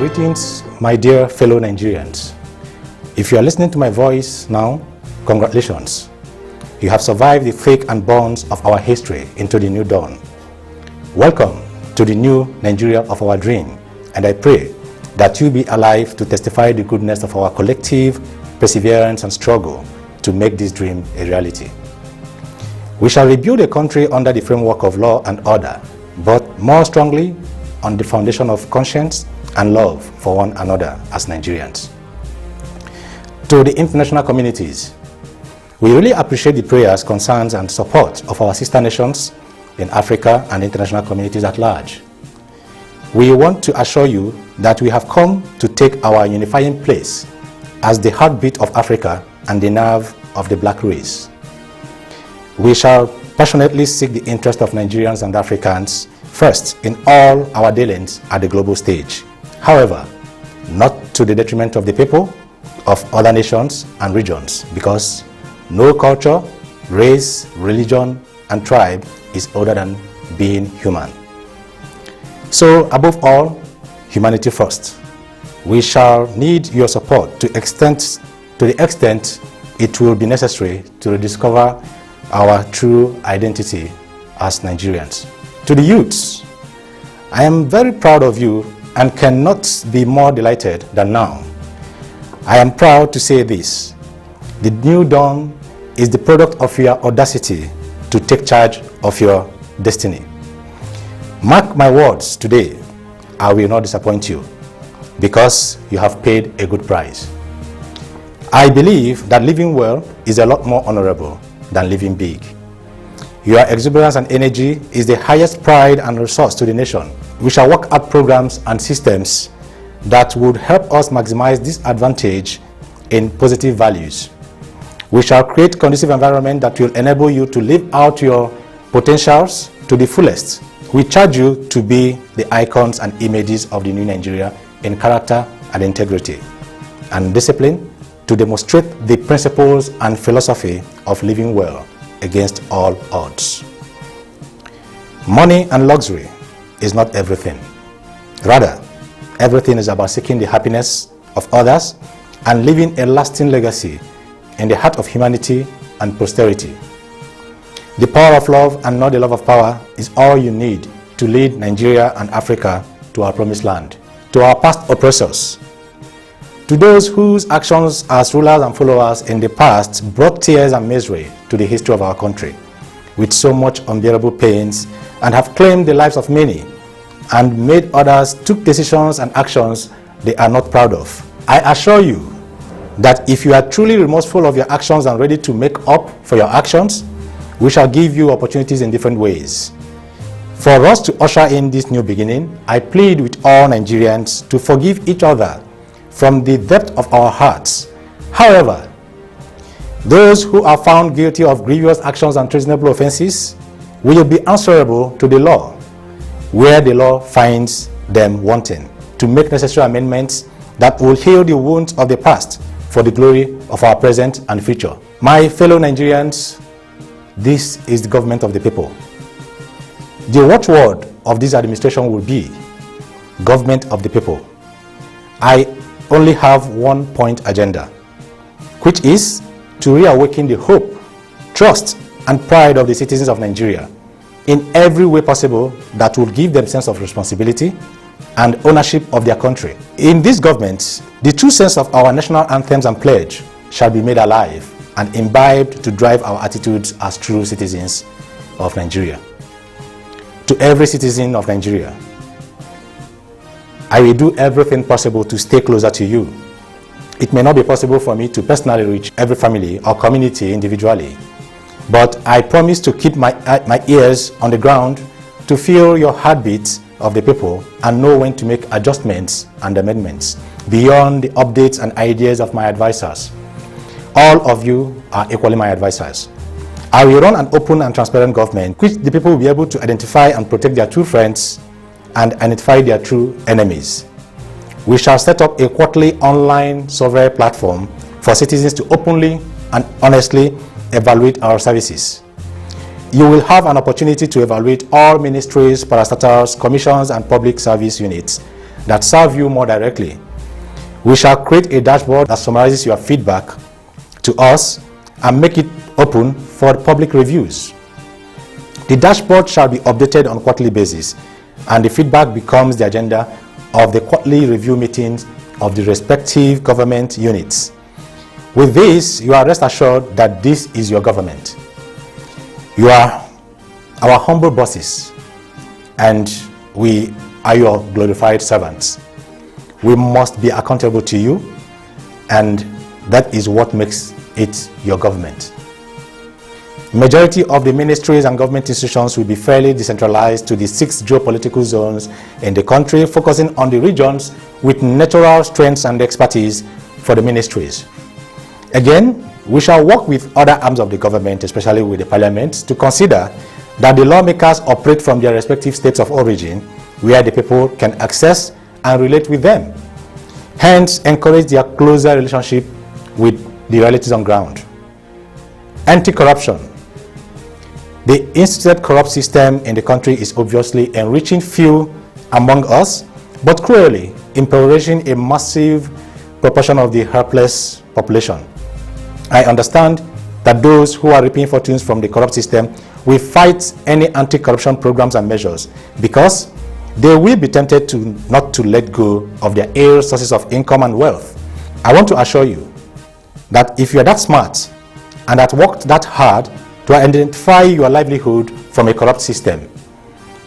Greetings, my dear fellow Nigerians. If you are listening to my voice now, congratulations. You have survived the fake and bonds of our history into the new dawn. Welcome to the new Nigeria of our dream, and I pray that you be alive to testify the goodness of our collective perseverance and struggle to make this dream a reality. We shall rebuild a country under the framework of law and order, but more strongly on the foundation of conscience and love for one another as Nigerians. To the international communities, we really appreciate the prayers, concerns, and support of our sister nations in Africa and international communities at large. We want to assure you that we have come to take our unifying place as the heartbeat of Africa and the nerve of the black race. We shall passionately seek the interest of Nigerians and Africans first in all our dealings at the global stage. However, not to the detriment of the people of other nations and regions, because no culture, race, religion, and tribe is older than being human. So, above all, humanity first. We shall need your support to the extent it will be necessary to rediscover our true identity as Nigerians. To the youths, I am very proud of you and cannot be more delighted than now. I am proud to say this: the new dawn is the product of your audacity to take charge of your destiny. Mark my words today, I will not disappoint you, because you have paid a good price. I believe that living well is a lot more honorable than living big. Your exuberance and energy is the highest pride and resource to the nation. We shall work out programs and systems that would help us maximize this advantage in positive values. We shall create conducive environment that will enable you to live out your potentials to the fullest. We charge you to be the icons and images of the new Nigeria in character and integrity, and discipline to demonstrate the principles and philosophy of living well against all odds. Money and luxury is not everything. Rather, everything is about seeking the happiness of others and leaving a lasting legacy in the heart of humanity and posterity. The power of love and not the love of power is all you need to lead Nigeria and Africa to our promised land. To our past oppressors, to those whose actions as rulers and followers in the past brought tears and misery to the history of our country with so much unbearable pains and have claimed the lives of many and made others took decisions and actions they are not proud of. I assure you that if you are truly remorseful of your actions and ready to make up for your actions, we shall give you opportunities in different ways. For us to usher in this new beginning, I plead with all Nigerians to forgive each other from the depth of our hearts. However, those who are found guilty of grievous actions and treasonable offenses will be answerable to the law, where the law finds them wanting, to make necessary amendments that will heal the wounds of the past for the glory of our present and future. My fellow Nigerians, this is the government of the people. The watchword of this administration will be government of the people. I only have one point agenda, which is to reawaken the hope, trust, and pride of the citizens of Nigeria in every way possible that will give them sense of responsibility and ownership of their country. In this government, the true sense of our national anthems and pledge shall be made alive and imbibed to drive our attitudes as true citizens of Nigeria. To every citizen of Nigeria, I will do everything possible to stay closer to you. It may not be possible for me to personally reach every family or community individually, but I promise to keep my ears on the ground to feel your heartbeats of the people and know when to make adjustments and amendments beyond the updates and ideas of my advisors. All of you are equally my advisors. I will run an open and transparent government which the people will be able to identify and protect their true friends and identify their true enemies. We shall set up a quarterly online survey platform for citizens to openly and honestly evaluate our services. You will have an opportunity to evaluate all ministries, parastatals, commissions, and public service units that serve you more directly. We shall create a dashboard that summarizes your feedback to us and make it open for public reviews. The dashboard shall be updated on a quarterly basis, and the feedback becomes the agenda of the quarterly review meetings of the respective government units. With this, you are rest assured that this is your government. You are our humble bosses, and we are your glorified servants. We must be accountable to you, and that is what makes it your government. Majority of the ministries and government institutions will be fairly decentralized to the 6 geopolitical zones in the country, focusing on the regions with natural strengths and expertise for the ministries. Again, we shall work with other arms of the government, especially with the parliament, to consider that the lawmakers operate from their respective states of origin, where the people can access and relate with them. Hence, encourage their closer relationship with the realities on ground. Anti-corruption. The instituted corrupt system in the country is obviously enriching few among us, but cruelly impoverishing a massive proportion of the helpless population. I understand that those who are reaping fortunes from the corrupt system will fight any anti-corruption programs and measures because they will be tempted not to let go of their air sources of income and wealth. I want to assure you that if you are that smart and that worked that hard to identify your livelihood from a corrupt system,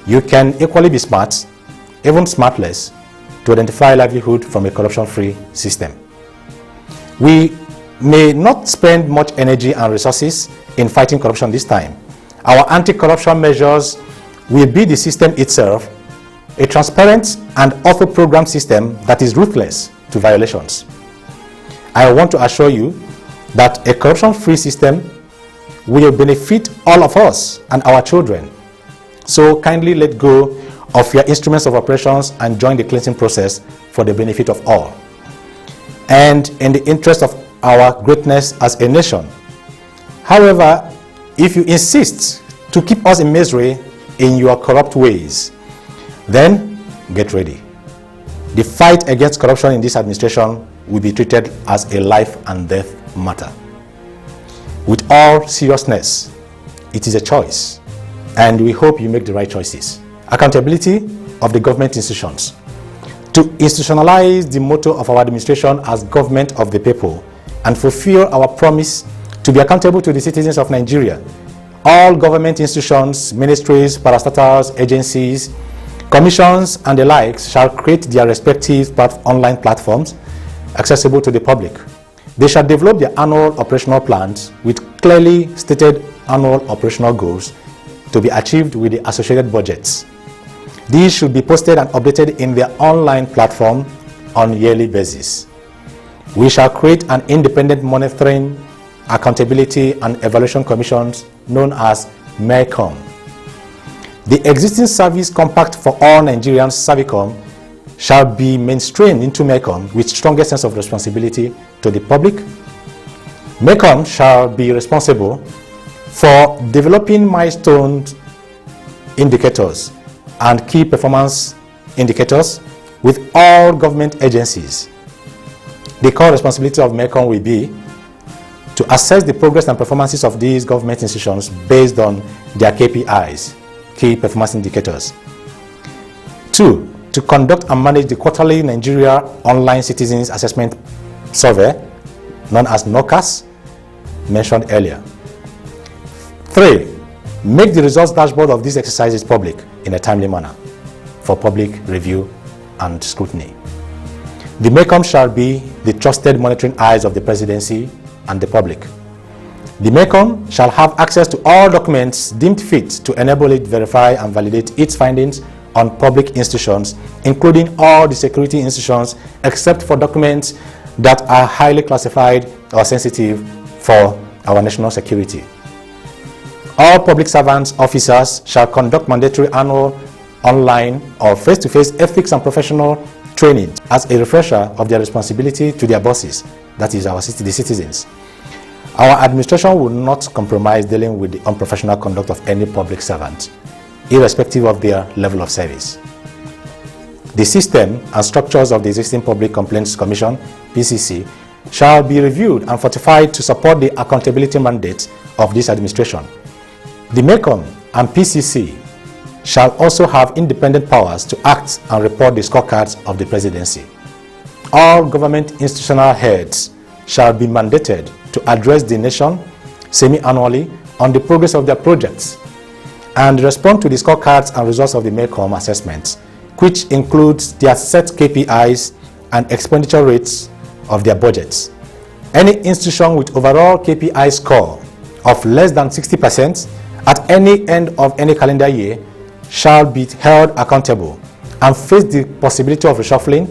you can equally be smart, even smartless, to identify livelihood from a corruption-free system. We may not spend much energy and resources in fighting corruption this time. Our anti-corruption measures will be the system itself, a transparent and author program system that is ruthless to violations. I want to assure you that a corruption-free system will benefit all of us and our children. So kindly let go of your instruments of operations and join the cleansing process for the benefit of all, and in the interest of our greatness as a nation. However, if you insist to keep us in misery in your corrupt ways, then get ready. The fight against corruption in this administration will be treated as a life and death matter. With all seriousness, it is a choice, and we hope you make the right choices. Accountability of the government institutions. To institutionalize the motto of our administration as government of the people and fulfill our promise to be accountable to the citizens of Nigeria, all government institutions, ministries, parastatals, agencies, commissions, and the likes shall create their respective online platforms accessible to the public. They shall develop their annual operational plans with clearly stated annual operational goals to be achieved with the associated budgets. These should be posted and updated in their online platform on a yearly basis. We shall create an independent monitoring, accountability, and evaluation commissions known as MECOM. The existing service compact for all Nigerians, Servicom, shall be mainstreamed into MECOM with strongest sense of responsibility to the public. MECOM shall be responsible for developing milestone indicators and key performance indicators with all government agencies. The core responsibility of MECOM will be to assess the progress and performances of these government institutions based on their KPIs, key performance indicators. 2, to conduct and manage the quarterly Nigeria Online Citizens Assessment Survey, known as NOCAS, mentioned earlier. 3, make the results dashboard of these exercises public in a timely manner for public review and scrutiny. The MECOM shall be the trusted monitoring eyes of the presidency and the public. The MECOM shall have access to all documents deemed fit to enable it verify and validate its findings on public institutions, including all the security institutions, except for documents that are highly classified or sensitive for our national security. All public servants, officers shall conduct mandatory annual online or face-to-face ethics and professional training as a refresher of their responsibility to their bosses, that is the citizens. Our administration will not compromise dealing with the unprofessional conduct of any public servant, irrespective of their level of service. The system and structures of the existing Public Complaints Commission, PCC, shall be reviewed and fortified to support the accountability mandate of this administration. The MECOM and PCC shall also have independent powers to act and report the scorecards of the presidency. All government institutional heads shall be mandated to address the nation semi-annually on the progress of their projects and respond to the scorecards and results of the MECOM assessments, which includes their set KPIs and expenditure rates of their budgets. Any institution with overall KPI score of less than 60% at any end of any calendar year shall be held accountable and face the possibility of reshuffling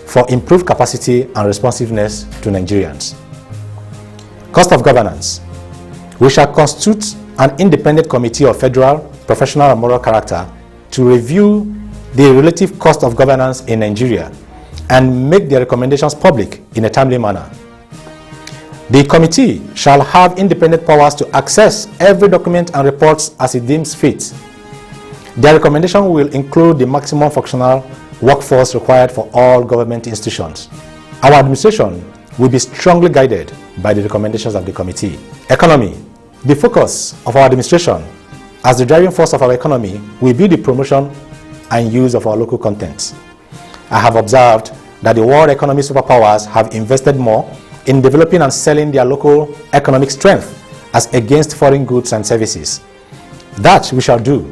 for improved capacity and responsiveness to Nigerians. Cost of governance. We shall constitute an independent committee of federal, professional, and moral character to review the relative cost of governance in Nigeria and make their recommendations public in a timely manner. The committee shall have independent powers to access every document and reports as it deems fit. Their recommendation will include the maximum functional workforce required for all government institutions. Our administration will be strongly guided by the recommendations of the committee. Economy. The focus of our administration as the driving force of our economy will be the promotion and use of our local content. I have observed that the world economy superpowers have invested more in developing and selling their local economic strength as against foreign goods and services. That we shall do.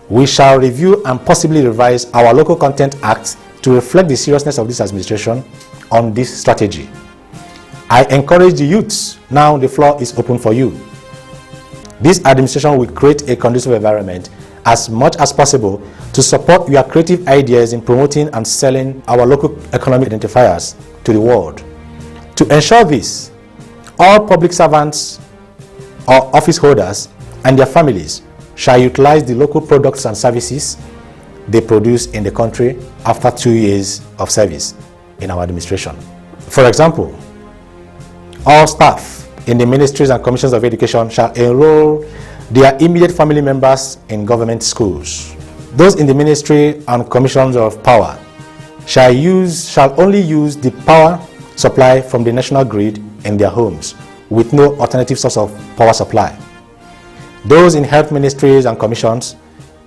We shall review and possibly revise our Local Content Act to reflect the seriousness of this administration on this strategy. I encourage the youths. Now the floor is open for you. This administration will create a conducive environment as much as possible to support your creative ideas in promoting and selling our local economic identifiers to the world. To ensure this, all public servants or office holders and their families shall utilize the local products and services they produce in the country after 2 years of service in our administration. For example, all staff in the ministries and commissions of education shall enroll their immediate family members in government schools. Those in the ministry and commissions of power shall only use the power supply from the national grid in their homes with no alternative source of power supply. Those in health ministries and commissions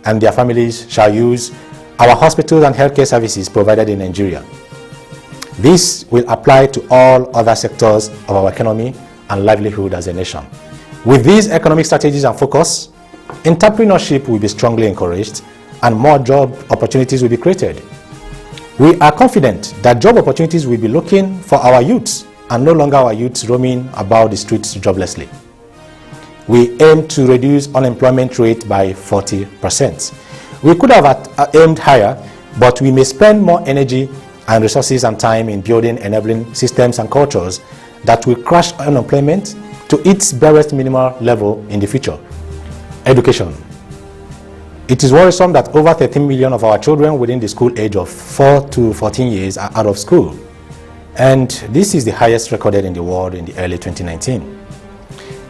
and their families shall use our hospitals and healthcare services provided in Nigeria. This will apply to all other sectors of our economy and livelihood as a nation. With these economic strategies and focus, entrepreneurship will be strongly encouraged and more job opportunities will be created. We are confident that job opportunities will be looking for our youths and no longer our youths roaming about the streets joblessly. We aim to reduce unemployment rate by 40%. We could have aimed higher, but we may spend more energy and resources and time in building enabling systems and cultures that will crush unemployment to its barest minimal level in the future. Education. It is worrisome that over 13 million of our children within the school age of 4 to 14 years are out of school. And this is the highest recorded in the world in the early 2019.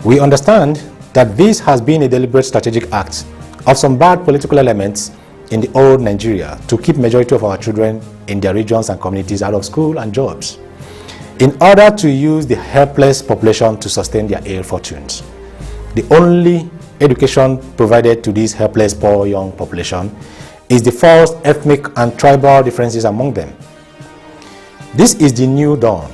We understand that this has been a deliberate strategic act of some bad political elements in the old Nigeria to keep majority of our children in their regions and communities out of school and jobs, in order to use the helpless population to sustain their ill fortunes. The only education provided to this helpless poor young population is the false ethnic and tribal differences among them. This is the new dawn.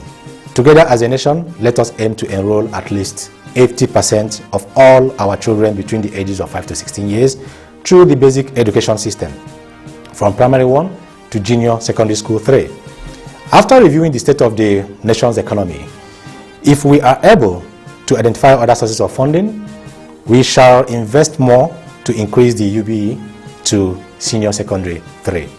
Together as a nation, let us aim to enroll at least 80% of all our children between the ages of 5 to 16 years through the basic education system, from primary 1 to junior secondary school 3. After reviewing the state of the nation's economy, if we are able to identify other sources of funding, we shall invest more to increase the UBE to senior secondary 3.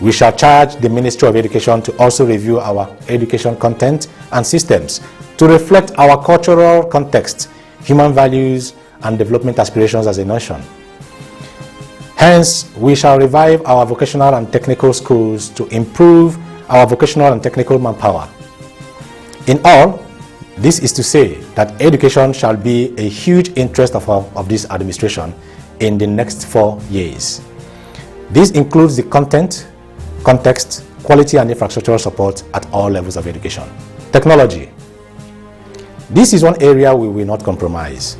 We shall charge the Ministry of Education to also review our education content and systems to reflect our cultural context, human values, and development aspirations as a nation. Hence, we shall revive our vocational and technical schools to improve our vocational and technical manpower. In all, this is to say that education shall be a huge interest of this administration in the next 4 years. This includes the content, context, quality and infrastructural support at all levels of education. Technology. This is one area we will not compromise.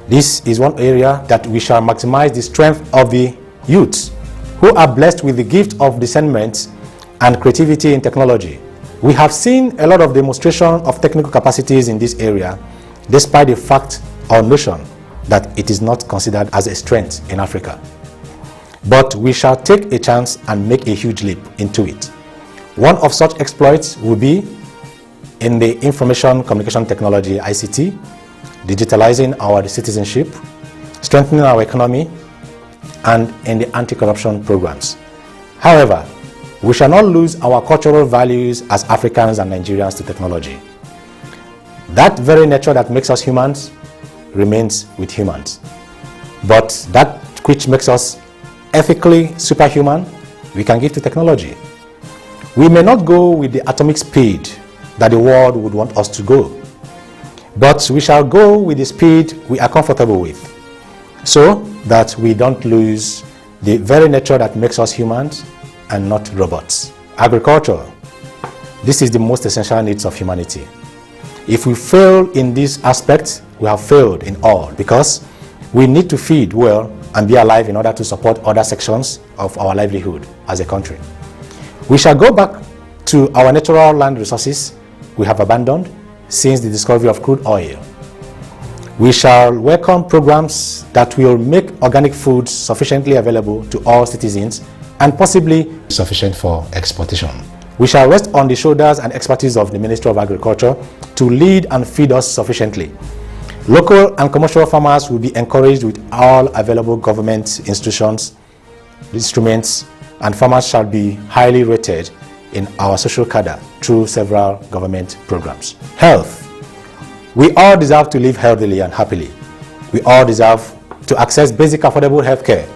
This is one area that we shall maximize the strength of the youths who are blessed with the gift of discernment and creativity in technology. We have seen a lot of demonstration of technical capacities in this area, despite the fact or notion that it is not considered as a strength in Africa. But we shall take a chance and make a huge leap into it. One of such exploits will be in the information communication technology ICT, digitalizing our citizenship, strengthening our economy, and in the anti-corruption programs. However, we shall not lose our cultural values as Africans and Nigerians to technology. That very nature that makes us humans remains with humans. But that which makes us ethically superhuman, we can give to technology. We may not go with the atomic speed that the world would want us to go, but we shall go with the speed we are comfortable with, so that we don't lose the very nature that makes us humans and not robots. Agriculture. This is the most essential needs of humanity. If we fail in this aspect, we have failed in all, because we need to feed well and be alive in order to support other sections of our livelihood as a country. We shall go back to our natural land resources we have abandoned since the discovery of crude oil. We shall welcome programs that will make organic foods sufficiently available to all citizens and possibly sufficient for exportation. We shall rest on the shoulders and expertise of the Ministry of Agriculture to lead and feed us sufficiently. Local and commercial farmers will be encouraged with all available government institutions, instruments, and farmers shall be highly rated in our social cadre through several government programs. Health. We all deserve to live healthily and happily. We all deserve to access basic affordable health care.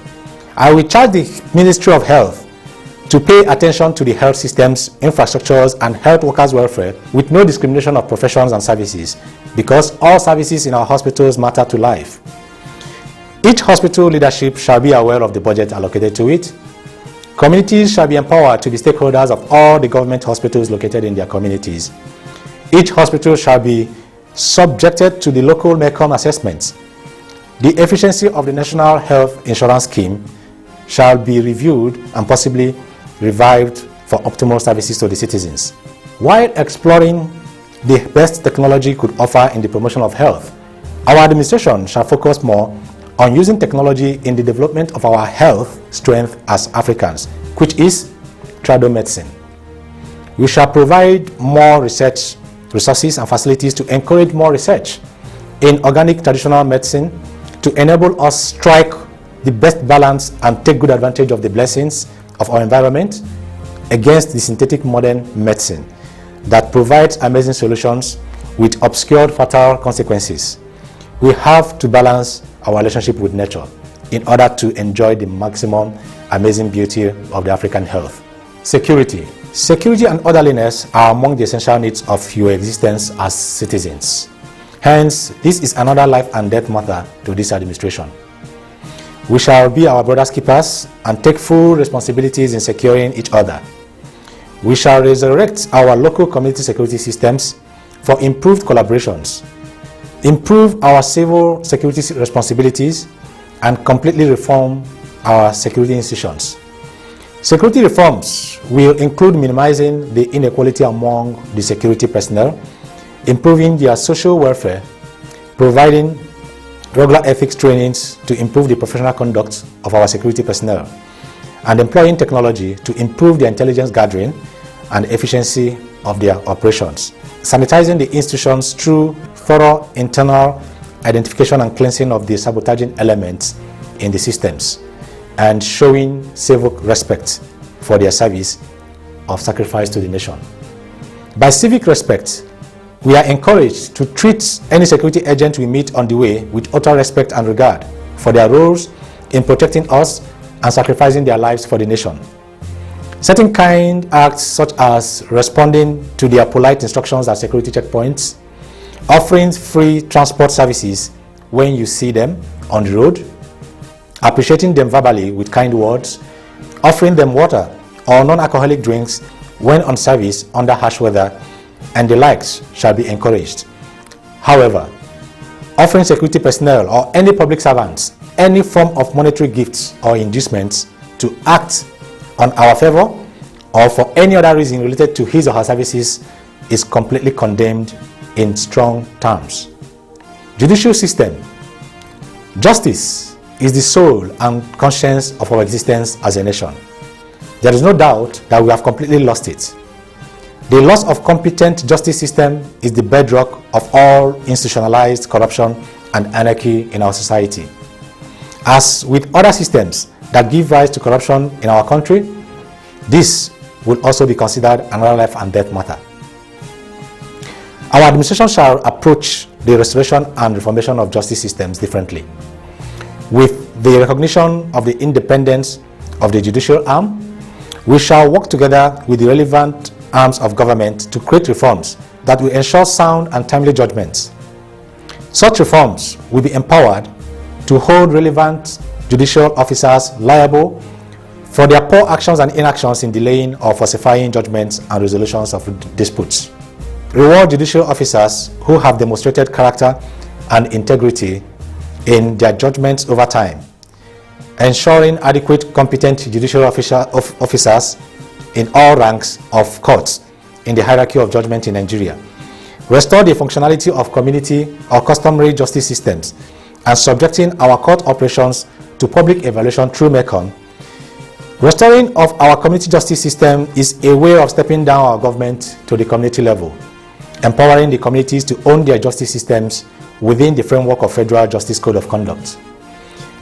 I will charge the Ministry of Health to pay attention to the health systems, infrastructures, and health workers' welfare with no discrimination of professions and services, because all services in our hospitals matter to life. Each hospital leadership shall be aware of the budget allocated to it. Communities shall be empowered to be stakeholders of all the government hospitals located in their communities. Each hospital shall be subjected to the local MECOM assessments. The efficiency of the National Health Insurance Scheme shall be reviewed and possibly revived for optimal services to the citizens. While exploring the best technology could offer in the promotion of health, our administration shall focus more on using technology in the development of our health strength as Africans, which is tradomedicine. We shall provide more research resources and facilities to encourage more research in organic traditional medicine to enable us strike the best balance and take good advantage of the blessings of our environment against the synthetic modern medicine that provides amazing solutions with obscured fatal consequences. We have to balance our relationship with nature in order to enjoy the maximum amazing beauty of the African health. Security. Security and orderliness are among the essential needs of your existence as citizens. Hence, this is another life and death matter to this administration. We shall be our brother's keepers and take full responsibilities in securing each other. We shall resurrect our local community security systems for improved collaborations, improve our civil security responsibilities, and completely reform our security institutions. Security reforms will include minimizing the inequality among the security personnel, improving their social welfare, providing regular ethics trainings to improve the professional conduct of our security personnel, and employing technology to improve their intelligence gathering and efficiency of their operations. Sanitizing the institutions through thorough internal identification and cleansing of the sabotaging elements in the systems, and showing civic respect for their service of sacrifice to the nation. By civic respect, we are encouraged to treat any security agent we meet on the way with utter respect and regard for their roles in protecting us and sacrificing their lives for the nation. Certain kind acts such as responding to their polite instructions at security checkpoints, offering free transport services when you see them on the road, appreciating them verbally with kind words, offering them water or non-alcoholic drinks when on service under harsh weather, and the likes shall be encouraged. However, offering security personnel or any public servants any form of monetary gifts or inducements to act on our favor or for any other reason related to his or her services is completely condemned in strong terms. Judicial system. Justice is the soul and conscience of our existence as a nation. There is no doubt that we have completely lost it. The loss of competent justice system is the bedrock of all institutionalized corruption and anarchy in our society. As with other systems that give rise to corruption in our country, this will also be considered another life and death matter. Our administration shall approach the restoration and reformation of justice systems differently, with the recognition of the independence of the judicial arm. We shall work together with the relevant arms of government to create reforms that will ensure sound and timely judgments. Such reforms will be empowered to hold relevant judicial officers liable for their poor actions and inactions in delaying or falsifying judgments and resolutions of disputes. Reward judicial officers who have demonstrated character and integrity in their judgments over time, ensuring adequate competent judicial officers in all ranks of courts in the hierarchy of judgment in Nigeria. Restore the functionality of community or customary justice systems and subjecting our court operations to public evaluation through MECON. Restoring of our community justice system is a way of stepping down our government to the community level, empowering the communities to own their justice systems within the framework of Federal Justice Code of Conduct,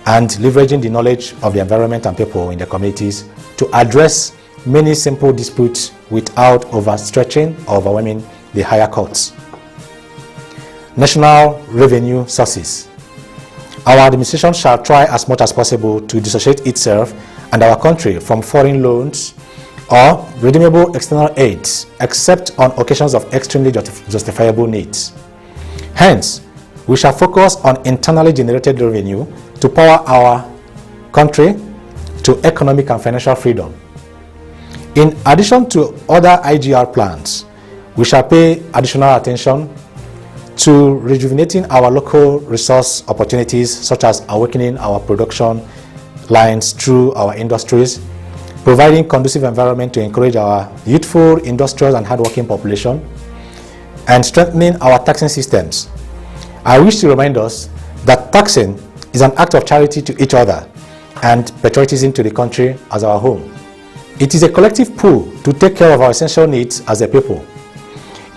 and leveraging the knowledge of the environment and people in the communities to address many simple disputes without overstretching or overwhelming the higher courts. National revenue sources. Our administration shall try as much as possible to dissociate itself and our country from foreign loans or redeemable external aids, except on occasions of extremely justifiable needs. Hence, we shall focus on internally generated revenue to power our country to economic and financial freedom. In addition to other IGR plans, we shall pay additional attention to rejuvenating our local resource opportunities, such as awakening our production lines through our industries, providing conducive environment to encourage our youthful, industrious, and hardworking population, and strengthening our taxing systems. I wish to remind us that taxing is an act of charity to each other and patriotism to the country as our home. It is a collective pull to take care of our essential needs as a people.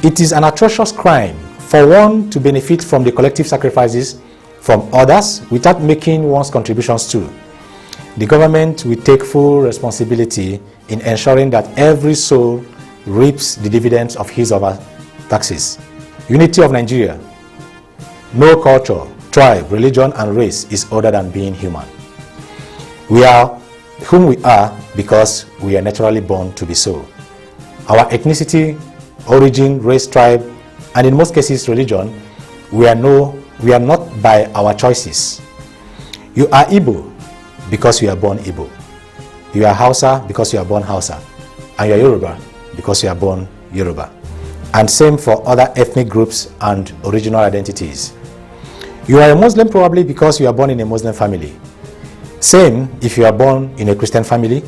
It is an atrocious crime for one to benefit from the collective sacrifices from others without making one's contributions too. The government will take full responsibility in ensuring that every soul reaps the dividends of his or her taxes. Unity of Nigeria. No culture, tribe, religion, and race is other than being human. We are whom we are because we are naturally born to be so. Our ethnicity, origin, race, tribe, and in most cases religion, we are not by our choices. You are Igbo because you are born Igbo. You are Hausa because you are born Hausa. And you are Yoruba because you are born Yoruba. And same for other ethnic groups and original identities. You are a Muslim probably because you are born in a Muslim family. Same if you are born in a Christian family.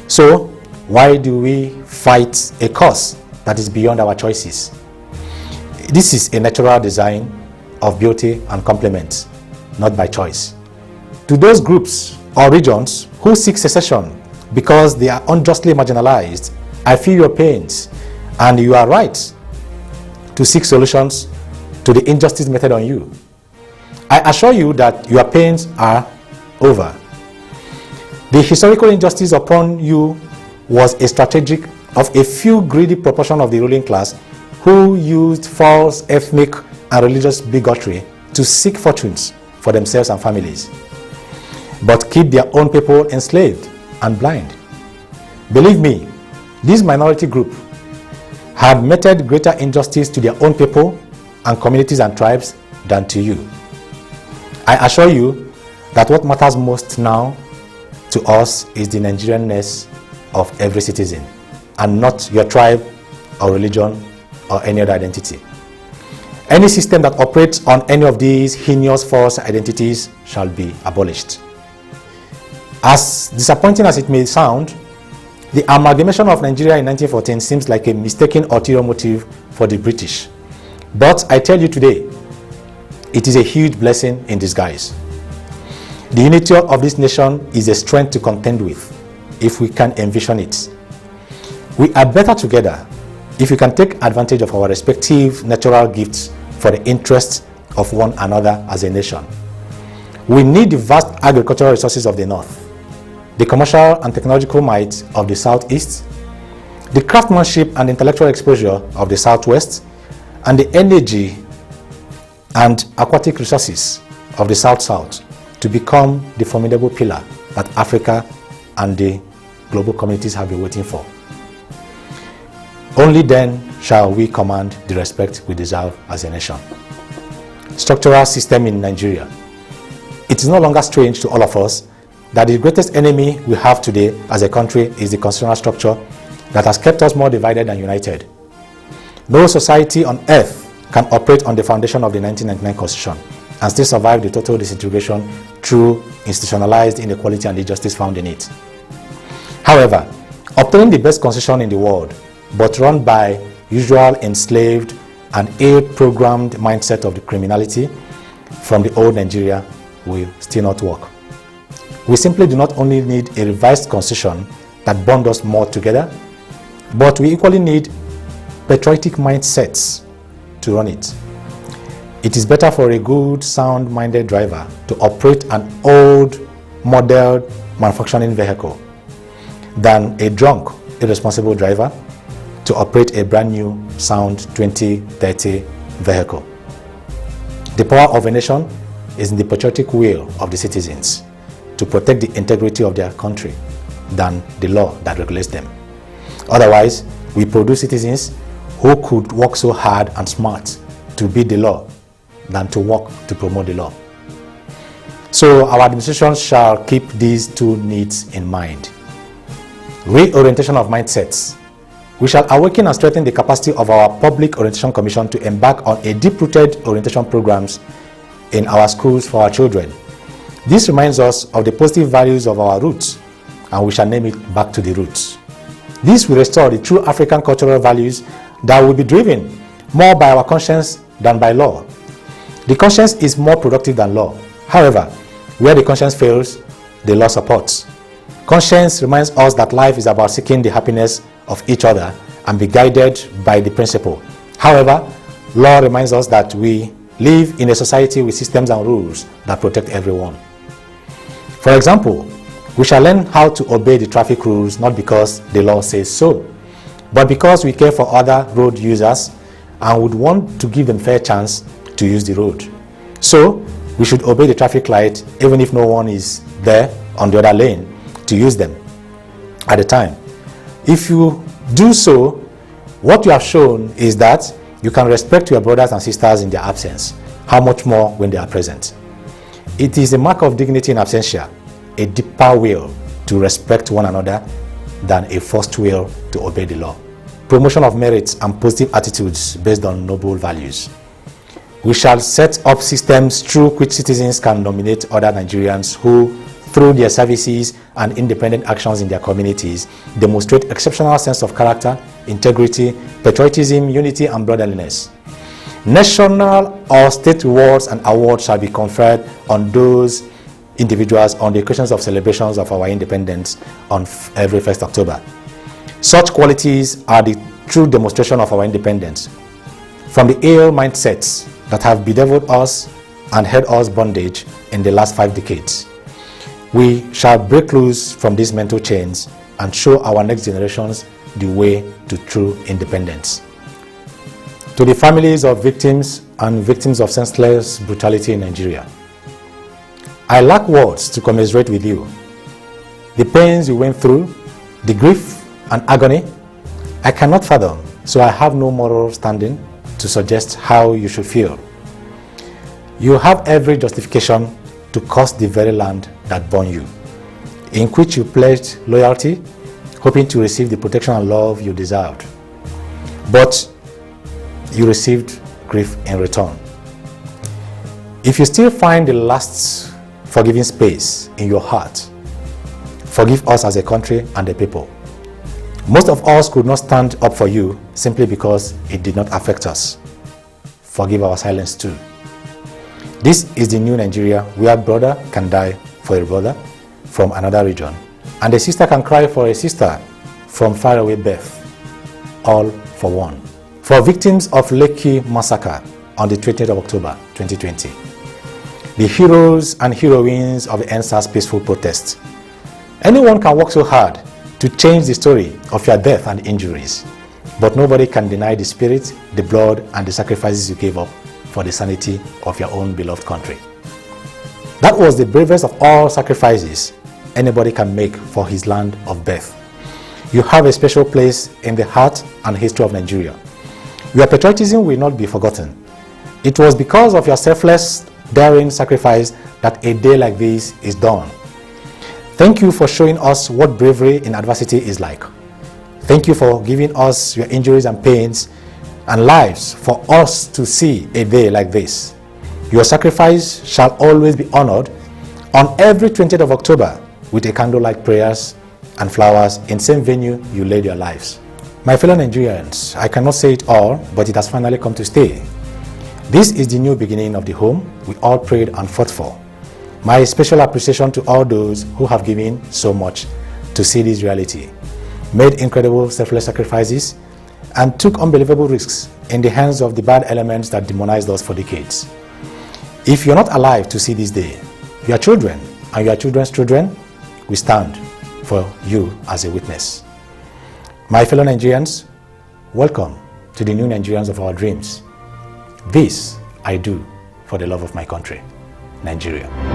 So why do we fight a cause that is beyond our choices? This is a natural design of beauty and complement, not by choice. To those groups or regions who seek secession because they are unjustly marginalized, I feel your pains, and you are right to seek solutions to the injustice meted on you. I assure you that your pains are over. The historical injustice upon you was a strategic of a few greedy proportion of the ruling class who used false ethnic and religious bigotry to seek fortunes for themselves and families, but keep their own people enslaved and blind. Believe me, this minority group had meted greater injustice to their own people and communities and tribes than to you. I assure you that what matters most now to us is the Nigerianness of every citizen, and not your tribe or religion or any other identity. Any system that operates on any of these heinous false identities shall be abolished. As disappointing as it may sound, the amalgamation of Nigeria in 1914 seems like a mistaken ulterior motive for the British. But I tell you today, it is a huge blessing in disguise. The unity of this nation is a strength to contend with, if we can envision it. We are better together if we can take advantage of our respective natural gifts for the interests of one another as a nation. We need the vast agricultural resources of the North, the commercial and technological might of the Southeast, the craftsmanship and intellectual exposure of the Southwest, and the energy and aquatic resources of the South-South to become the formidable pillar that Africa and the global communities have been waiting for. Only then shall we command the respect we deserve as a nation. Structural system in Nigeria. It is no longer strange to all of us that the greatest enemy we have today as a country is the constitutional structure that has kept us more divided than united. No society on earth can operate on the foundation of the 1999 Constitution and still survive the total disintegration through institutionalized inequality and injustice found in it. However, obtaining the best constitution in the world, but run by usual enslaved and ill-programmed mindset of the criminality from the old Nigeria will still not work. We simply do not only need a revised constitution that bonds us more together, but we equally need patriotic mindsets to run it. It is better for a good, sound-minded driver to operate an old, modeled manufacturing vehicle than a drunk, irresponsible driver to operate a brand new, sound 2030 vehicle. The power of a nation is in the patriotic will of the citizens to protect the integrity of their country than the law that regulates them. Otherwise, we produce citizens who could work so hard and smart to beat the law than to work to promote the law. So our administration shall keep these two needs in mind. Reorientation of mindsets. We shall awaken and strengthen the capacity of our Public Orientation Commission to embark on a deep-rooted orientation programs in our schools for our children. This reminds us of the positive values of our roots, and we shall name it Back to the Roots. This will restore the true African cultural values that will be driven more by our conscience than by law. The conscience is more productive than law. However, where the conscience fails, the law supports. Conscience reminds us that life is about seeking the happiness of each other and be guided by the principle. However, law reminds us that we live in a society with systems and rules that protect everyone. For example, we shall learn how to obey the traffic rules not because the law says so, but because we care for other road users and would want to give them fair chance to use the road. So, we should obey the traffic light even if no one is there on the other lane to use them at the time. If you do so, what you have shown is that you can respect your brothers and sisters in their absence. How much more when they are present? It is a mark of dignity in absentia, a deeper will to respect one another than a forced will to obey the law. Promotion of merits and positive attitudes based on noble values. We shall set up systems through which citizens can nominate other Nigerians who, through their services and independent actions in their communities, demonstrate exceptional sense of character, integrity, patriotism, unity, and brotherliness. National or state rewards and awards shall be conferred on those individuals on the occasions of celebrations of our independence on every 1st October. Such qualities are the true demonstration of our independence. From the ill mindsets that have bedeviled us and held us bondage in the last 5 decades, we shall break loose from these mental chains and show our next generations the way to true independence. To the families of victims and victims of senseless brutality in Nigeria, I lack words to commiserate with you. The pains you went through, the grief and agony, I cannot fathom, so I have no moral standing to suggest how you should feel. You have every justification to curse the very land that bore you. in which you pledged loyalty, hoping to receive the protection and love you deserved. But you received grief in return. If you still find the last forgiving space in your heart, forgive us as a country and a people. Most of us could not stand up for you simply because it did not affect us. Forgive our silence too. This is the new Nigeria where a brother can die for a brother from another region, and a sister can cry for a sister from faraway birth, all for one. For victims of Lekki massacre on the 20th of October 2020, the heroes and heroines of the NSAS peaceful protest, anyone can work so hard to change the story of your death and injuries, but nobody can deny the spirit, the blood, and the sacrifices you gave up for the sanity of your own beloved country. That was the bravest of all sacrifices anybody can make for his land of birth. You have a special place in the heart and history of Nigeria. Your patriotism will not be forgotten. It was because of your selfless, daring sacrifice that a day like this is done. Thank you for showing us what bravery in adversity is like. Thank you for giving us your injuries and pains and lives for us to see a day like this. Your sacrifice shall always be honored on every 20th of October with a candlelight prayers and flowers in same venue you laid your lives. My fellow Nigerians, I cannot say it all, but it has finally come to stay. This is the new beginning of the home we all prayed and fought for. My special appreciation to all those who have given so much to see this reality, made incredible selfless sacrifices, and took unbelievable risks in the hands of the bad elements that demonized us for decades. If you're not alive to see this day, your children and your children's children will stand for you as a witness. My fellow Nigerians, welcome to the new Nigerians of our dreams. This I do for the love of my country, Nigeria.